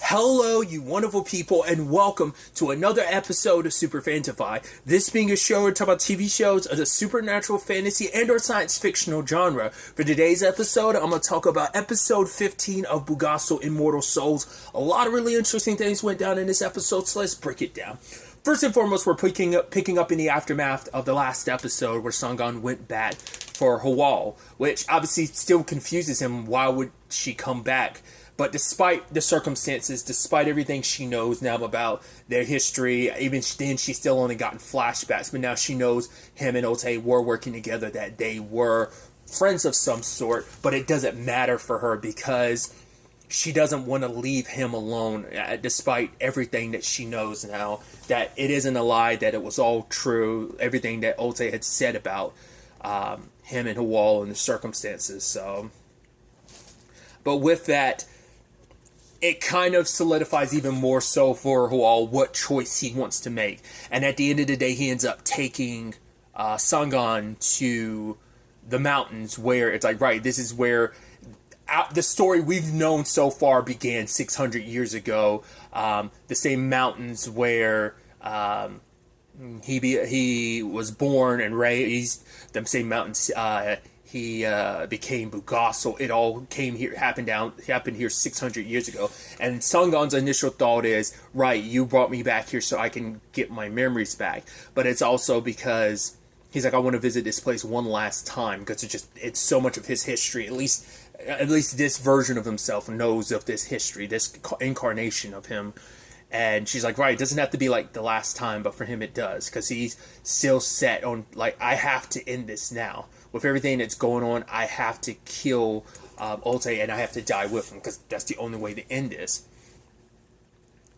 Hello, you wonderful people, and welcome to another episode of SuperFantaFi. This being a show where we talk about TV shows of the supernatural, fantasy, and or science fictional genre. For today's episode, I'm going to talk about episode 15 of Bulgasal, Immortal Souls. A lot of really interesting things went down in this episode, so let's break it down. First and foremost, we're picking up in the aftermath of the last episode where Sangan went back for Hawal, which obviously still confuses him. Why would she come back? But despite the circumstances, despite everything she knows now about their history, even then she's still only gotten flashbacks. But now she knows him and Ote were working together, that they were friends of some sort. But it doesn't matter for her because she doesn't want to leave him alone, despite everything that she knows now. That it isn't a lie, that it was all true. Everything that Ote had said about him and Hawal and the circumstances. So, but with that, it kind of solidifies even more so for Hawal what choice he wants to make. And at the end of the day, he ends up taking Sangan to the mountains where it's like, right, this is where the story we've known so far began 600 years ago. The same mountains where he was born and raised, the same mountains he became Bulgasal. It all happened here 600 years ago. And Sangan's initial thought is, right, you brought me back here so I can get my memories back. But it's also because he's like, I want to visit this place one last time because it's so much of his history. At least this version of himself knows of this history, this incarnation of him. And she's like, right, it doesn't have to be like the last time, but for him it does, because he's still set on, like, I have to end this now. With everything that's going on, I have to kill Ote and I have to die with him, because that's the only way to end this.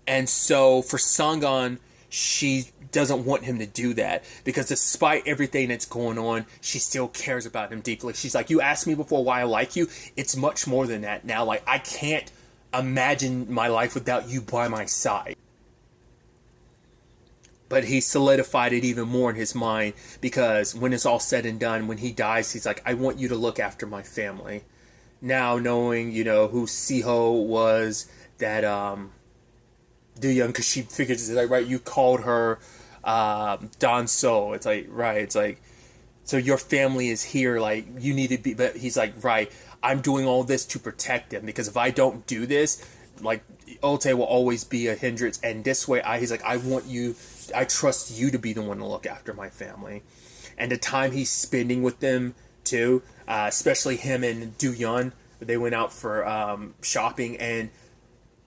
And so for Sangan, she doesn't want him to do that, because despite everything that's going on, she still cares about him deeply. She's like, you asked me before why I like you. It's much more than that now. Like, I can't imagine my life without you by my side. But he solidified it even more in his mind, because when it's all said and done, when he dies, he's like, I want you to look after my family. Now knowing, who Siho was, that Dooyoung, because she figures, it's like, right, you called her Don So. It's like, right, it's like, so your family is here, like, you need to be, but he's like, right, I'm doing all this to protect them, because if I don't do this, like, Ote will always be a hindrance, and this way, he's like, I trust you to be the one to look after my family. And the time he's spending with them, too, especially him and Dooyoung, they went out for shopping, and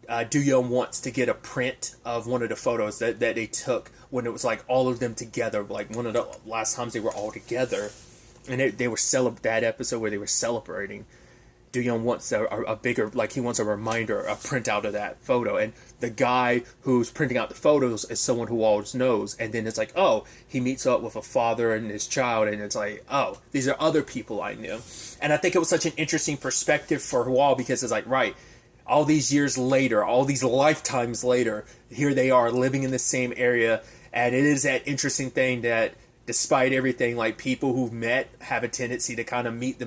Dooyoung wants to get a print of one of the photos that they took when it was, like, all of them together, like, one of the last times they were all together, and they were that episode where they were celebrating. Dooyoung wants a bigger, like, he wants a reminder, a printout of that photo. And the guy who's printing out the photos is someone who always knows. And then it's like, oh, he meets up with a father and his child. And it's like, oh, these are other people I knew. And I think it was such an interesting perspective for Hawal, because it's like, right, all these years later, all these lifetimes later, here they are living in the same area. And it is that interesting thing that, despite everything, like, people who've met have a tendency to kind of meet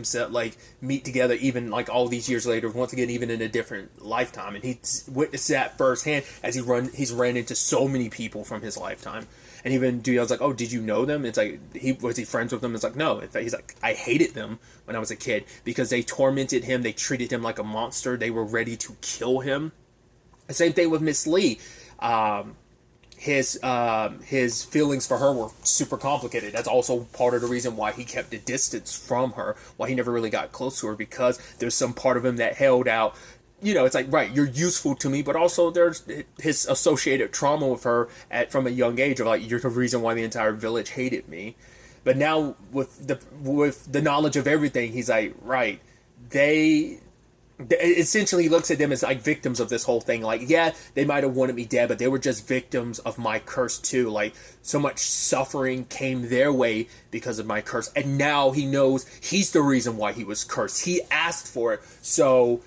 together, even, like, all these years later, once again, even in a different lifetime. And he's witnessed that firsthand as he's ran into so many people from his lifetime. And even Dooyoung's like, oh, did you know them? It's like, was he friends with them? It's like, no. In fact, he's like, I hated them when I was a kid, because they tormented him. They treated him like a monster. They were ready to kill him. The same thing with Miss Lee. His feelings for her were super complicated. That's also part of the reason why he kept a distance from her, why he never really got close to her, because there's some part of him that held out. It's like, right, you're useful to me, but also there's his associated trauma with her from a young age of, like, you're the reason why the entire village hated me. But now with the knowledge of everything, he's like, right, essentially he looks at them as, like, victims of this whole thing. Like, yeah, they might have wanted me dead, but they were just victims of my curse too. Like, so much suffering came their way because of my curse, and now he knows he's the reason why he was cursed. He asked for it. So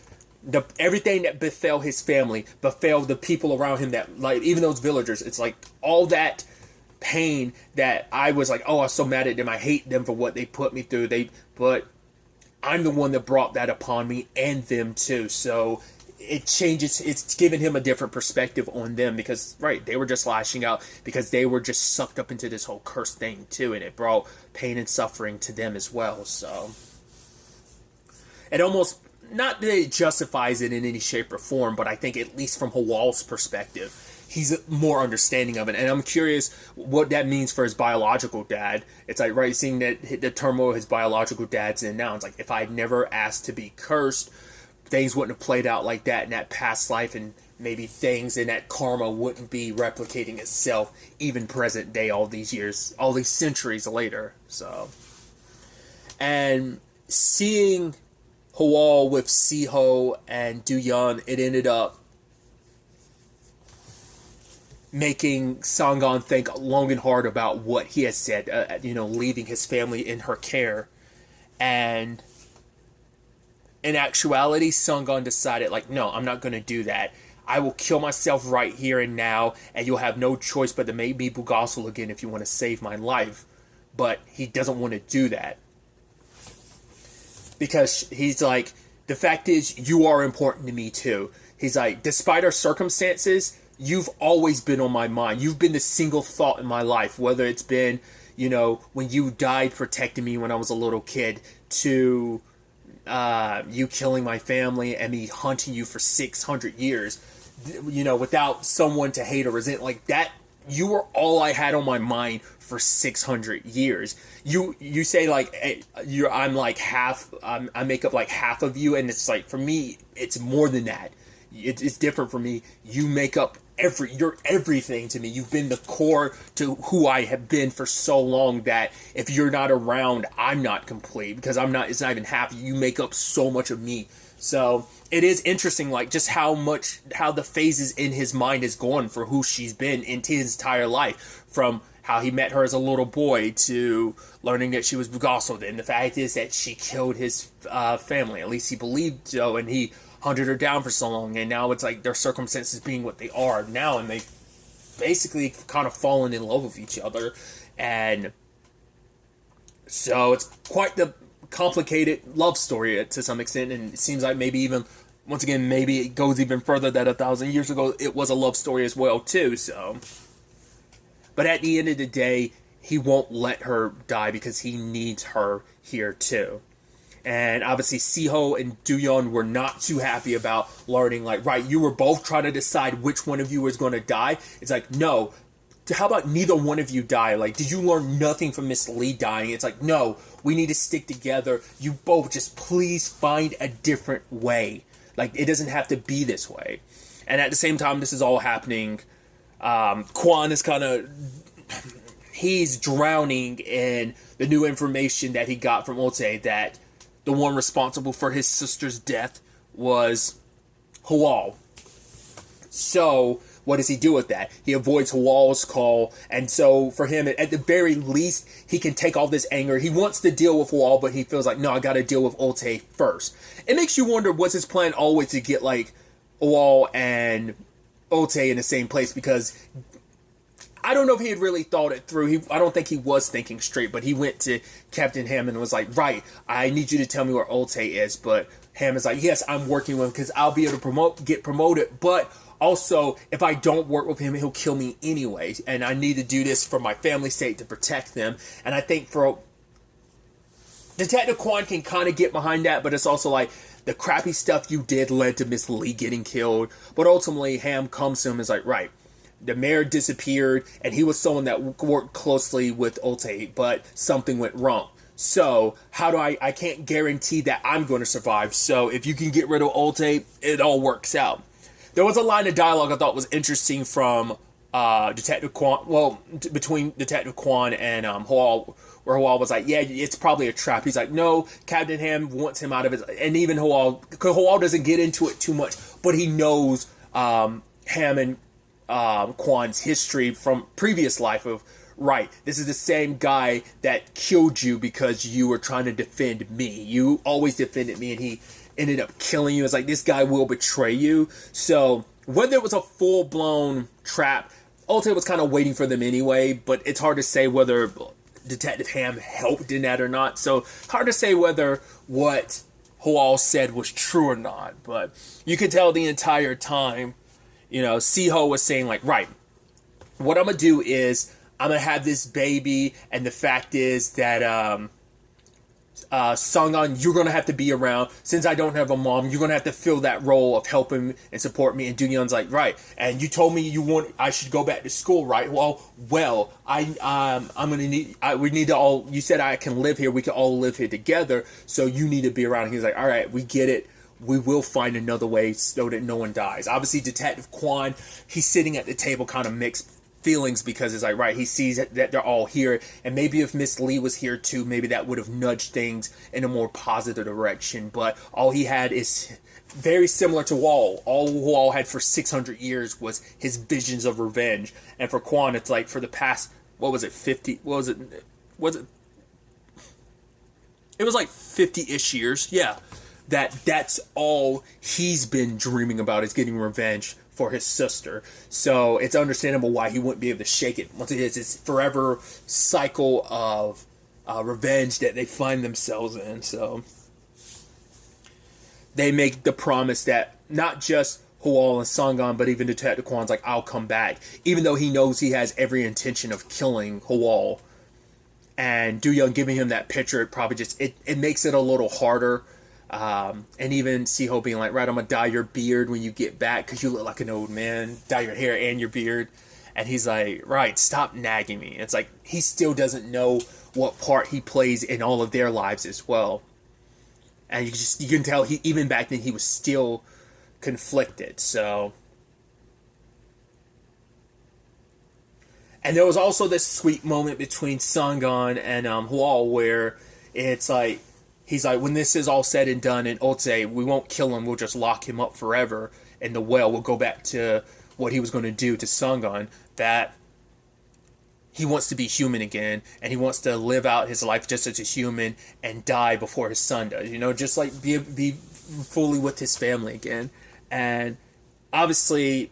everything that befell his family befell the people around him, that, like, even those villagers, it's like all that pain that I was like, oh, I'm so mad at them, I hate them for what they put me through, but I'm the one that brought that upon me, and them too. So it changes. It's given him a different perspective on them because, right, they were just lashing out because they were just sucked up into this whole curse thing too, and it brought pain and suffering to them as well. So it almost, not that it justifies it in any shape or form, but I think at least from Hawal's perspective, he's more understanding of it. And I'm curious what that means for his biological dad. It's like, right, seeing that the turmoil his biological dad's in now. It's like, if I'd never asked to be cursed, things wouldn't have played out like that in that past life, and maybe things in that karma wouldn't be replicating itself even present day, all these years, all these centuries later. So, and seeing Hawal with Siho and Duyan, it ended up making Sangan think long and hard about what he has said, leaving his family in her care. And in actuality, Sangan decided, like, no, I'm not going to do that. I will kill myself right here and now, and you'll have no choice but to make me Bulgasal again if you want to save my life. But he doesn't want to do that. Because he's like, the fact is, you are important to me too. He's like, despite our circumstances, you've always been on my mind. You've been the single thought in my life, whether it's been, when you died protecting me when I was a little kid, to you killing my family and me hunting you for 600 years, without someone to hate or resent like that. You were all I had on my mind for 600 years. You say like, hey, I'm like half. I make up like half of you, and it's like, for me, it's more than that. It's different for me. You make up you're everything to me. You've been the core to who I have been for so long that if you're not around, I'm not complete, because it's not even half. You make up so much of me. So it is interesting, like, just how the phases in his mind is gone for who she's been into his entire life, from how he met her as a little boy to learning that she was Bulgasal. And the fact is that she killed his family. At least he believed so, and he hunted her down for so long. And now it's like their circumstances being what they are now, and they basically kind of fallen in love with each other. And so it's quite the complicated love story to some extent, and it seems like maybe even, once again, maybe it goes even further that 1,000 years ago it was a love story as well too. So, but at the end of the day, he won't let her die because he needs her here too. And obviously Siho and Duyan were not too happy about learning, like, right, you were both trying to decide which one of you was going to die. It's like, no, how about neither one of you die? Like, did you learn nothing from Miss Lee dying? It's like, no, we need to stick together. You both just please find a different way. Like, it doesn't have to be this way. And at the same time, this is all happening. Quan is kind of, he's drowning in the new information that he got from Ote, that the one responsible for his sister's death was Hawal. So what does he do with that? He avoids Hawal's call, and so for him, at the very least, he can take all this anger. He wants to deal with Hawal, but he feels like, no, I gotta deal with Ote first. It makes you wonder, was his plan always to get, like, Hawal and Ote in the same place? Because I don't know if he had really thought it through. I don't think he was thinking straight, but he went to Captain Hammond and was like, right, I need you to tell me where Ote is. But Hammond's like, yes, I'm working with him because I'll be able to get promoted, but also, if I don't work with him, he'll kill me anyway. And I need to do this for my family's sake, to protect them. And I think for Detective Quan can kind of get behind that, but it's also like, the crappy stuff you did led to Miss Lee getting killed. But ultimately, Ham comes to him and is like, right, the mayor disappeared, and he was someone that worked closely with Ote, but something went wrong. So, how do I can't guarantee that I'm going to survive. So, if you can get rid of Ote, it all works out. There was a line of dialogue I thought was interesting from Detective Quan, between Detective Quan and Hawal, where Hawal was like, yeah, it's probably a trap. He's like, no, Captain Ham wants him out of it. And even Hawal, because Hawal doesn't get into it too much, but he knows Ham and Quan's history from previous life of, right, this is the same guy that killed you because you were trying to defend me. You always defended me, and he ended up killing you. It's like, this guy will betray you. So whether it was a full-blown trap, Ote was kind of waiting for them anyway, but it's hard to say whether Detective Ham helped in that or not. So hard to say whether what Hoal said was true or not. But you could tell the entire time, Siho was saying like, right, what I'm going to do is I'm going to have this baby, and the fact is that Sangan, you're going to have to be around. Since I don't have a mom, you're going to have to fill that role of helping and support me. And Dooyeon's like, right. And you told me I should go back to school, right? Well, I'm going to need, we need to all, you said I can live here. We can all live here together. So you need to be around. And he's like, all right, we get it. We will find another way so that no one dies. Obviously, Detective Kwan, he's sitting at the table kind of mixed feelings, because it's like, right, he sees that they're all here, and maybe if Miss Lee was here too, maybe that would have nudged things in a more positive direction. But all he had is very similar to Wall. All Wall had for 600 years was his visions of revenge. And for Kwan, it's like for the past, what was it, 50, what was it, it was like 50-ish years, yeah, that's all he's been dreaming about, is getting revenge for his sister. So it's understandable why he wouldn't be able to shake it. Once it is, it's forever cycle of revenge that they find themselves in. So they make the promise that not just Hoal and Sangan, but even Detective Kwan's like, I'll come back, even though he knows he has every intention of killing Hoal. And Dooyeon giving him that picture, it probably just it makes it a little harder. And even Siho being like, right, I'm gonna dye your beard when you get back because you look like an old man. Dye your hair and your beard. And he's like, right, stop nagging me. It's like he still doesn't know what part he plays in all of their lives as well. And you can tell even back then he was still conflicted. So, and there was also this sweet moment between Sangan and Hoal where it's like, he's like, when this is all said and done, and Ote, we won't kill him, we'll just lock him up forever in the well. We'll go back to what he was going to do to Sangan, that he wants to be human again, and he wants to live out his life just as a human and die before his son does. Just like be fully with his family again. And obviously,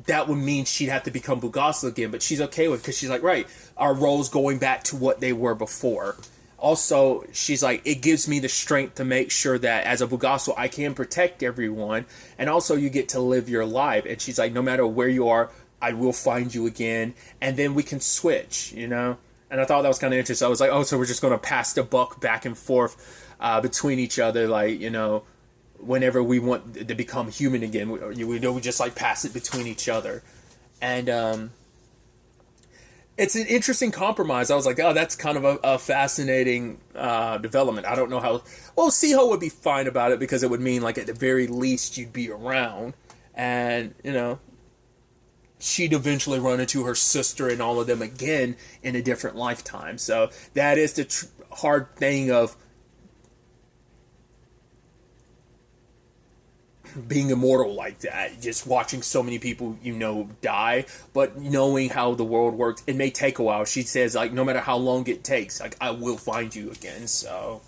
that would mean she'd have to become Bulgasal again, but she's okay with it because she's like, right, our roles going back to what they were before. Also, she's like, it gives me the strength to make sure that as a Bulgasal, I can protect everyone. And also, you get to live your life. And she's like, no matter where you are, I will find you again. And then we can switch, And I thought that was kind of interesting. I was like, oh, so we're just going to pass the buck back and forth between each other. Like, whenever we want to become human again, we just like pass it between each other. And, it's an interesting compromise. I was like, oh, that's kind of a fascinating development. I don't know how... Well, Siho would be fine about it because it would mean, like, at the very least, you'd be around. And, she'd eventually run into her sister and all of them again in a different lifetime. So that is the hard thing of being immortal like that, just watching so many people die, but knowing how the world works, it may take a while. She says, like, no matter how long it takes, like, I will find you again. So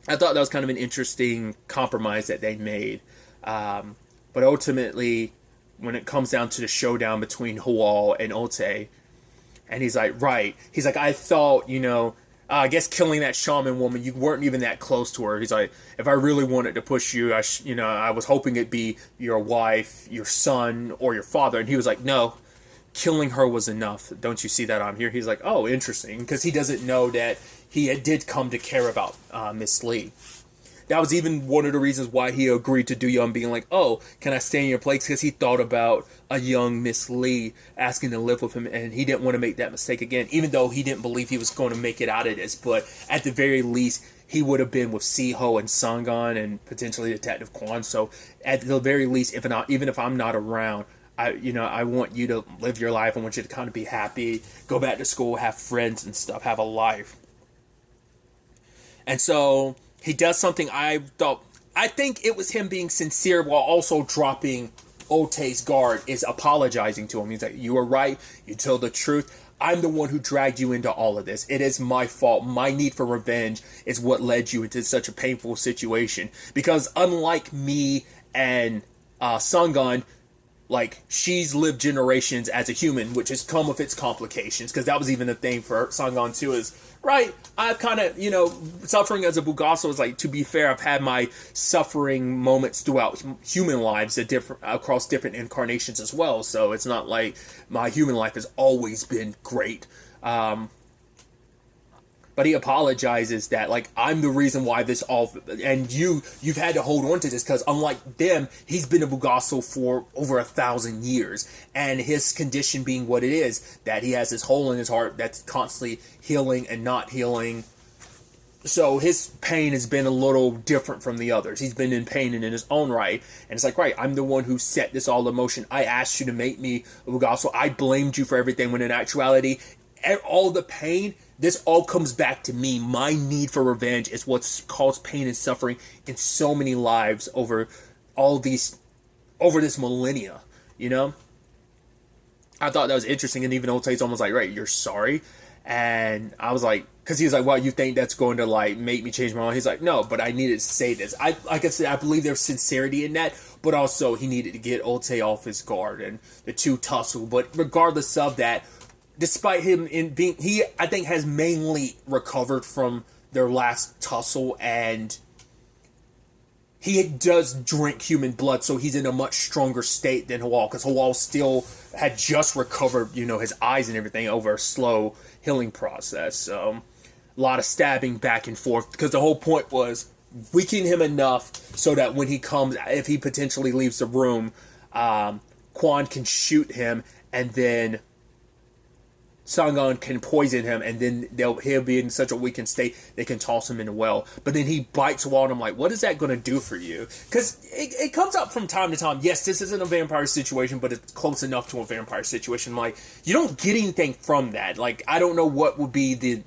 I thought that was kind of an interesting compromise that they made. But ultimately, when it comes down to the showdown between Hoal and Ote, and he's like, right, he's like, I thought, I guess killing that shaman woman, you weren't even that close to her. He's like, if I really wanted to push you, I was hoping it'd be your wife, your son, or your father. And he was like, no, killing her was enough. Don't you see that on here? He's like, oh, interesting. Because he doesn't know that he did come to care about Miss Lee. That was even one of the reasons why he agreed to Dooyeon being like, oh, can I stay in your place? Because he thought about a young Miss Lee asking to live with him, and he didn't want to make that mistake again, even though he didn't believe he was going to make it out of this. But at the very least, he would have been with Siho and Sangan and potentially Detective Kwan. So at the very least, even if I'm not around, I want you to live your life. I want you to kind of be happy, go back to school, have friends and stuff, have a life. And so he does something I think it was him being sincere while also dropping Ote's guard, is apologizing to him. He's like, you were right. You told the truth. I'm the one who dragged you into all of this. It is my fault. My need for revenge is what led you into such a painful situation. Because unlike me and Sangan, like she's lived generations as a human, which has come with its complications, because that was even a thing for Sangon too, is right, I've kind of, suffering as a Bulgasal is like, to be fair, I've had my suffering moments throughout human lives across different incarnations as well, so it's not like my human life has always been great. But he apologizes that, like, I'm the reason why this all, and you've had to hold on to this, because unlike them, he's been a Bulgasal for over 1,000 years, and his condition being what it is, that he has this hole in his heart that's constantly healing and not healing. So his pain has been a little different from the others. He's been in pain and in his own right, and it's like, right, I'm the one who set this all in motion. I asked you to make me a Bulgasal. I blamed you for everything, when in actuality, all the pain, this all comes back to me. My need for revenge is what's caused pain and suffering in so many lives over this millennia, I thought that was interesting, and even Otai's almost like, right, you're sorry? And I was like, because he was like, well, you think that's going to, like, make me change my mind? He's like, no, but I needed to say this. Like I said, I believe there's sincerity in that, but also he needed to get Otay off his guard, and the two tussle. But regardless of that, despite him he, I think, has mainly recovered from their last tussle, and he does drink human blood, so he's in a much stronger state than Hawal, because Hawal still had just recovered, his eyes and everything over a slow healing process. So a lot of stabbing back and forth, because the whole point was weaken him enough so that when he comes, if he potentially leaves the room, Quan can shoot him, and then Sangon can poison him, and then he'll be in such a weakened state they can toss him in a well. But then he bites a wall, and I'm like, what is that going to do for you? Because it comes up from time to time. Yes, this isn't a vampire situation, but it's close enough to a vampire situation. Like, you don't get anything from that. Like, I don't know what would be the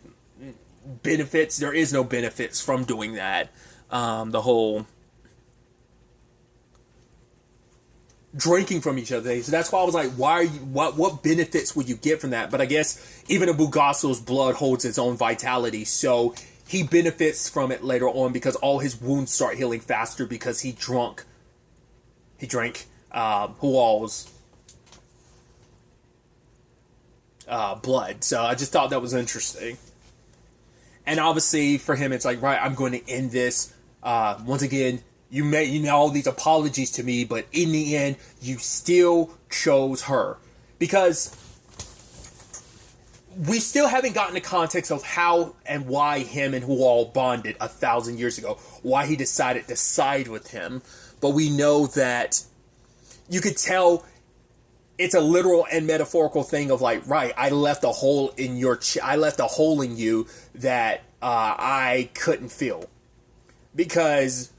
benefits. There is no benefits from doing that. The whole drinking from each other. So that's why I was like, why are you, what benefits would you get from that? But I guess even a Bulgasal's blood holds its own vitality, so he benefits from it later on, because all his wounds start healing faster because he drank Hual's blood. So I just thought that was interesting. And obviously for him, it's like, right, I'm going to end this. Once again, you made all these apologies to me, but in the end, you still chose her. Because we still haven't gotten the context of how and why him and Hual bonded 1,000 years ago. Why he decided to side with him. But we know that you could tell it's a literal and metaphorical thing of like, right, I left a hole in I left a hole in you that I couldn't fill. Because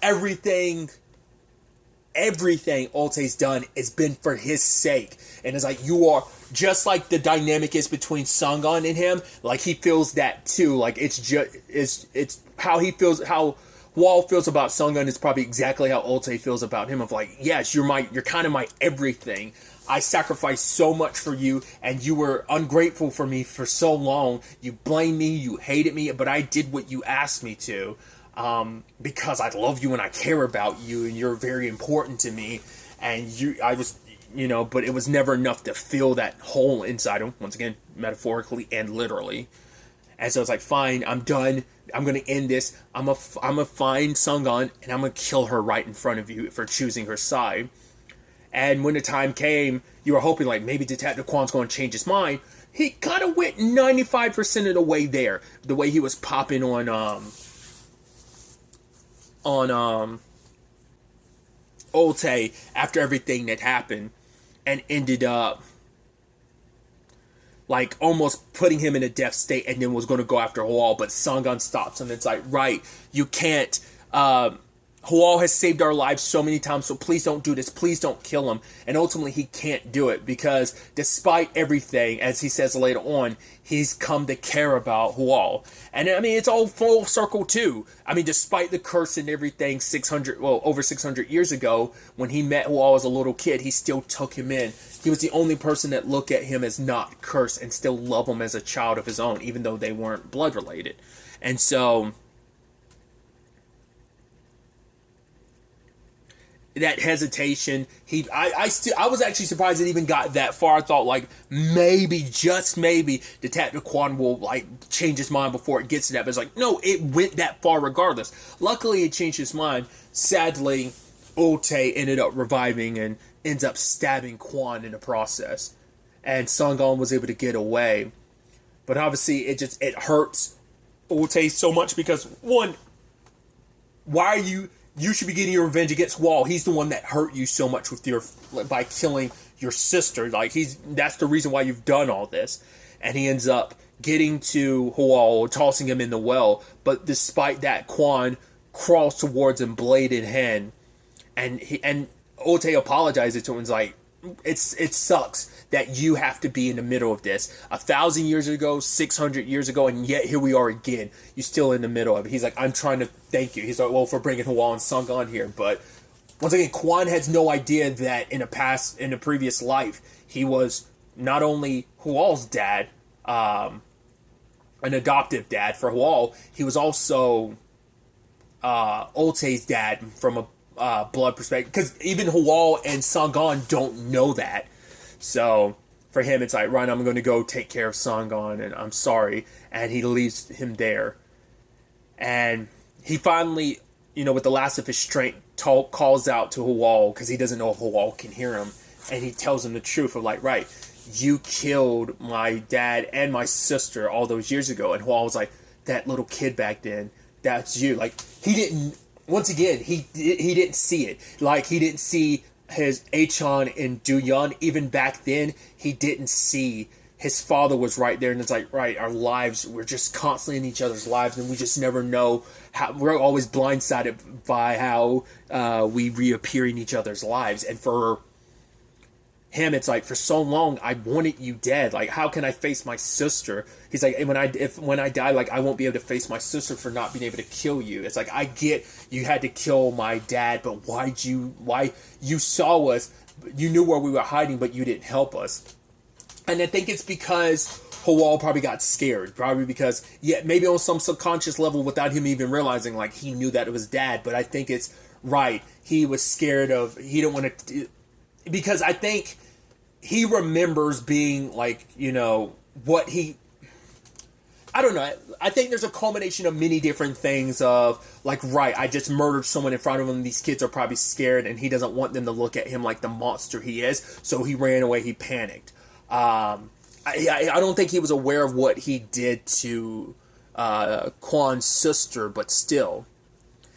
everything Altay's done has been for his sake. And it's like, you are, just like the dynamic is between Sangon and him, like he feels that too. Like it's how he feels, how Wall feels about Sangon is probably exactly how Altay feels about him, of like, yes, you're kind of my everything. I sacrificed so much for you, and you were ungrateful for me for so long. You blamed me, you hated me, but I did what you asked me to. Because I love you and I care about you, and you're very important to me, and but it was never enough to fill that hole inside him, once again, metaphorically and literally. And so it's like, fine, I'm done, I'm gonna end this, I'm gonna find Sangon, and I'm gonna kill her right in front of you for choosing her side. And when the time came, you were hoping, like, maybe Detective Quan's gonna change his mind. He kind of went 95% of the way there, the way he was popping on Altay after everything that happened, and ended up like almost putting him in a death state, and then was going to go after Hual, but Sangon stops him. It's like, right, you can't, Hual has saved our lives so many times, so please don't do this, please don't kill him. And ultimately he can't do it, because despite everything, as he says later on, he's come to care about Hual. And I mean, it's all full circle too. I mean, despite the curse and everything over 600 years ago, when he met Hual as a little kid, he still took him in. He was the only person that looked at him as not cursed and still love him as a child of his own, even though they weren't blood related. And so that hesitation. I was actually surprised it even got that far. I thought like maybe, just maybe, Detective Quan will like change his mind before it gets to that. But it's like, no, it went that far regardless. Luckily, it changed his mind. Sadly, Ote ended up reviving and ends up stabbing Quan in the process, and Sangon was able to get away. But obviously, it hurts Ote so much because, one, why are you should be getting your revenge against Wall. He's the one that hurt you so much by killing your sister. Like, that's the reason why you've done all this. And he ends up getting to Hual, tossing him in the well. But despite that, Quan crawls towards him, blade in hand. And Ote apologizes to him and is like, it sucks that you have to be in the middle of this. 1,000 years ago, 600 years ago, and yet here we are again. You're still in the middle of it. He's like, I'm trying to thank you. He's like, well, for bringing Hual and Sangon here. But once again, Quan has no idea that in a previous life, he was not only Hual's dad, an adoptive dad for Hual, he was also Ote's dad from a blood perspective, because even Hual and Sangon don't know that. So for him, it's like, right, I'm going to go take care of Sangon, and I'm sorry. And he leaves him there. And he finally, with the last of his strength, calls out to Hual, because he doesn't know if Hual can hear him. And he tells him the truth of like, right, you killed my dad and my sister all those years ago. And Hual was like, that little kid back then, that's you. Like, he didn't. Once again, he didn't see it. Like, he didn't see his Achan and Duyan. Even back then, he didn't see his father was right there. And it's like, right, our lives, we're just constantly in each other's lives, and we just never know how. We're always blindsided by how we reappear in each other's lives. And for him, it's like, for so long I wanted you dead. Like, how can I face my sister? He's like, when I die, like, I won't be able to face my sister for not being able to kill you. It's like, I get you had to kill my dad, but why you saw us, you knew where we were hiding, but you didn't help us. And I think it's because Hual probably got scared. Probably because, maybe on some subconscious level, without him even realizing, like, he knew that it was dad. But I think it's right. He was scared he didn't want to, because I think he remembers being like, I don't know. I think there's a culmination of many different things of like, right, I just murdered someone in front of him. These kids are probably scared, and he doesn't want them to look at him like the monster he is. So he ran away. He panicked. I don't think he was aware of what he did to Quan's sister, but still,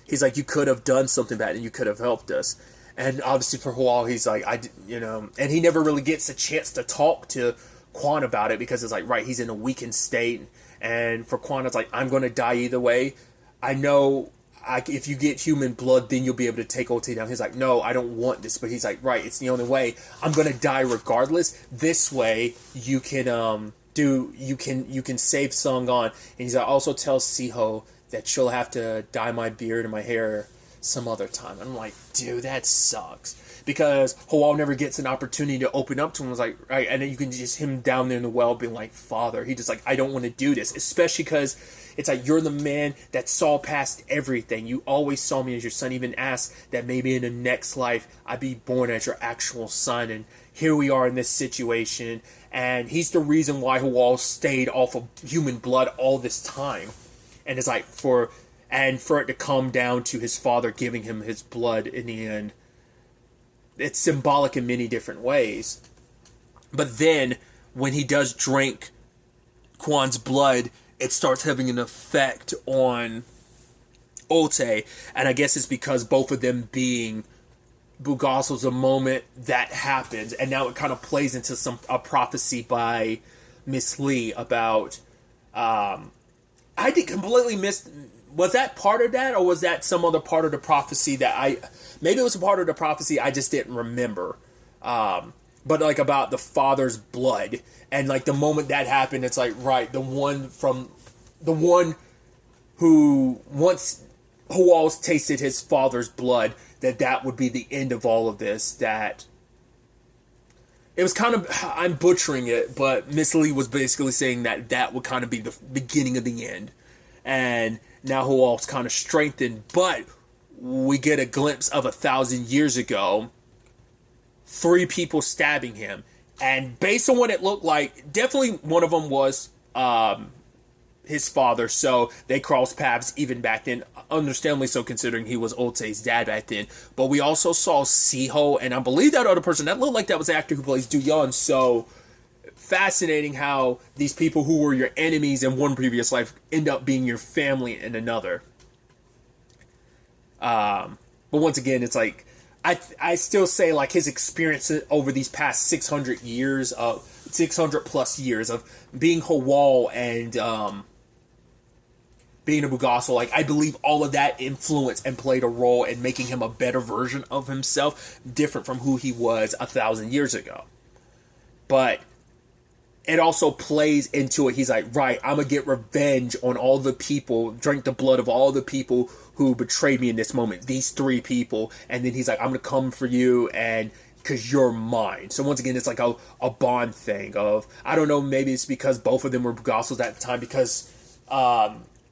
he's like, you could have done something bad, and you could have helped us. And obviously for Hual, he's like, and he never really gets a chance to talk to Quan about it, because it's like, right, he's in a weakened state. And for Quan, it's like, I'm going to die either way. I know if you get human blood, then you'll be able to take Ote down. He's like, no, I don't want this. But he's like, right, it's the only way. I'm going to die regardless. This way, you can save Sangon. And he's like, also tell Siho that she'll have to dye my beard and my hair some other time. I'm like, dude, that sucks, because Hual never gets an opportunity to open up to him. It's like, right, and then you can just him down there in the well being like, Father. He just like, I don't want to do this, especially because it's like, you're the man that saw past everything. You always saw me as your son. Even asked that maybe in the next life I'd be born as your actual son, and here we are in this situation. And he's the reason why Hual stayed off of human blood all this time. And it's like, for it to come down to his father giving him his blood in the end, it's symbolic in many different ways. But then, when he does drink Quan's blood, it starts having an effect on Ote. And I guess it's because both of them being Bulgasal's the moment that happens. And now it kind of plays into a prophecy by Miss Lee about... I did completely miss... Was that part of that, or was that some other part of the prophecy that maybe it was a part of the prophecy I just didn't remember. But like about the father's blood, and like the moment that happened, it's like, right, the one who once Hual's tasted his father's blood, that would be the end of all of this. That it was kind of, I'm butchering it, but Miss Lee was basically saying that would kind of be the beginning of the end. And now Hual's kind of strengthened, but we get a glimpse of 1,000 years ago, 3 people stabbing him. And based on what it looked like, definitely one of them was his father, so they crossed paths even back then, understandably so considering he was Olte's dad back then. But we also saw Siho, and I believe that other person, that looked like that was the actor who plays Du-yeon, so fascinating how these people who were your enemies in one previous life end up being your family in another. But once again, it's like, I still say like his experience over these past 600 plus years of being Hwal and being a Bulgasal, like I believe all of that influenced and played a role in making him a better version of himself, different from who he was 1,000 years ago. But it also plays into it. He's like, right, I'm gonna get revenge on all the people, drink the blood of all the people who betrayed me in this moment, these 3 people. And then he's like, I'm gonna come for you, and because you're mine. So once again, it's like a bond thing of, I don't know, maybe it's because both of them were Bulgasals at the time, because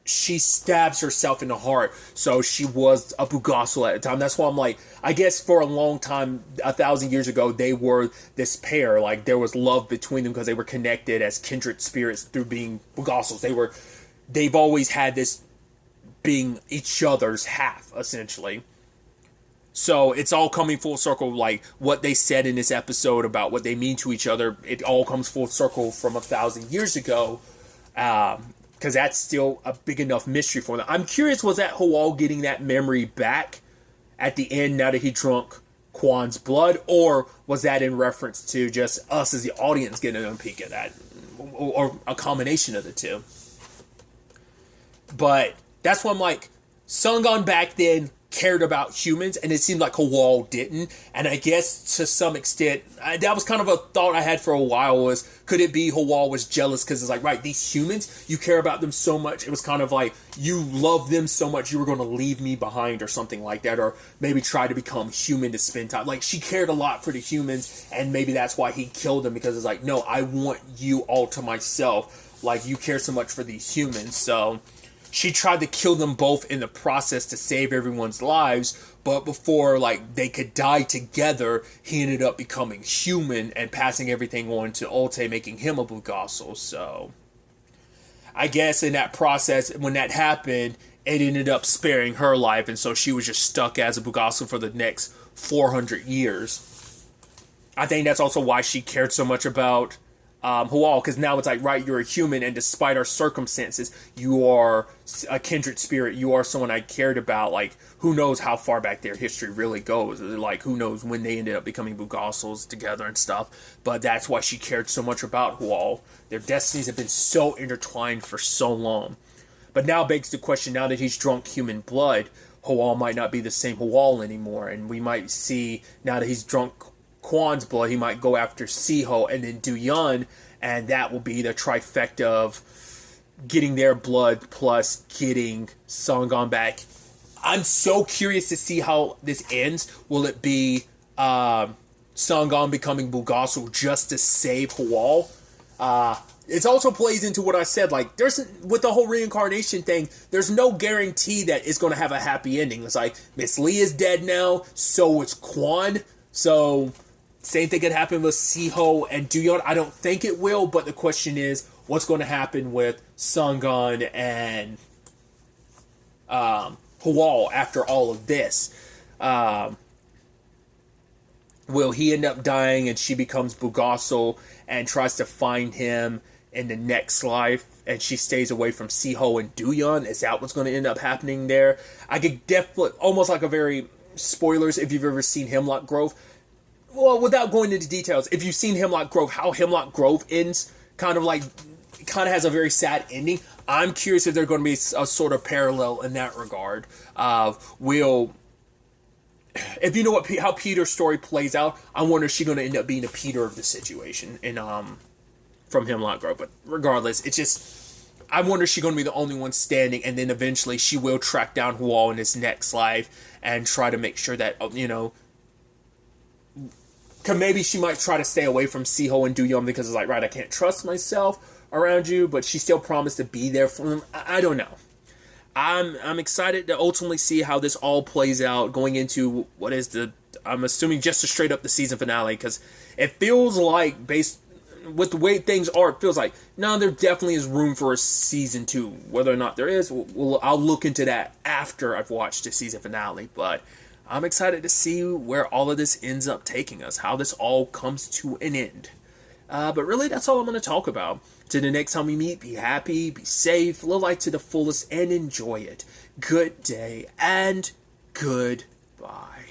she stabs herself in the heart, so she was a Bulgasal at the time. That's why I'm like, I guess for a long time, 1,000 years ago, they were this pair. Like, there was love between them because they were connected as kindred spirits through being Bulgasals. They've always had this being each other's half, essentially. So it's all coming full circle, like what they said in this episode about what they mean to each other. It all comes full circle from 1,000 years ago. Because that's still a big enough mystery for them. I'm curious, was that Hwal getting that memory back at the end now that he drunk Kwan's blood? Or was that in reference to just us as the audience getting a peek at that? Or a combination of the two? But that's why I'm like, Sungon back then cared about humans, and it seemed like Hwal didn't. And I guess to some extent, that was kind of a thought I had for a while, was could it be Hwal was jealous because it's like, right, these humans, you care about them so much. It was kind of like, you love them so much you were going to leave me behind or something like that, or maybe try to become human to spend time. Like, she cared a lot for the humans, and maybe that's why he killed them, because it's like, no, I want you all to myself. Like, you care so much for these humans. So she tried to kill them both in the process to save everyone's lives, but before like they could die together, he ended up becoming human and passing everything on to Olte, making him a Bulgasal. So I guess in that process, when that happened, it ended up sparing her life, and so she was just stuck as a Bulgasal for the next 400 years. I think that's also why she cared so much about Hwal, because now it's like, right, you're a human, and despite our circumstances, you are a kindred spirit, you are someone I cared about. Like, who knows how far back their history really goes, like, who knows when they ended up becoming Bulgasals together and stuff, but that's why she cared so much about Hwal. Their destinies have been so intertwined for so long. But now begs the question, now that he's drunk human blood, Hwal might not be the same Hwal anymore, and we might see, now that he's drunk Kwan's blood, he might go after Siho and then Du-yeon, and that will be the trifecta of getting their blood plus getting Sungon back. I'm so curious to see how this ends. Will it be Sungon becoming Bulgasal just to save Hwal? It also plays into what I said, like, there's, with the whole reincarnation thing, there's no guarantee that it's going to have a happy ending. It's like, Miss Lee is dead now, so is Kwan, so same thing could happen with Siho and Du-yeon. I don't think it will, but the question is, what's going to happen with Sungon and Hwal after all of this? Will he end up dying and she becomes Bulgasal and tries to find him in the next life, and she stays away from Siho and Du-yeon? Is that what's going to end up happening there? I could definitely, almost like a very, spoilers if you've ever seen Hemlock Grove, well, without going into details, if you've seen Hemlock Grove, how Hemlock Grove ends, kind of has a very sad ending. I'm curious if there's going to be a sort of parallel in that regard. If you know how Peter's story plays out, I wonder if she's going to end up being a Peter of the situation in from Hemlock Grove. But regardless, it's just, I wonder if she's going to be the only one standing, and then eventually she will track down Hwal in his next life and try to make sure that, cause maybe she might try to stay away from Siho and Du-yeon because it's like, right, I can't trust myself around you, but she still promised to be there for them. I don't know. I'm excited to ultimately see how this all plays out going into what is I'm assuming just a straight up the season finale, because it feels like, based with the way things are, it feels like no, there definitely is room for a season 2. Whether or not there is, I'll look into that after I've watched the season finale. But I'm excited to see where all of this ends up taking us, how this all comes to an end. But really, that's all I'm going to talk about. Till the next time we meet, be happy, be safe, live life to the fullest, and enjoy it. Good day, and goodbye.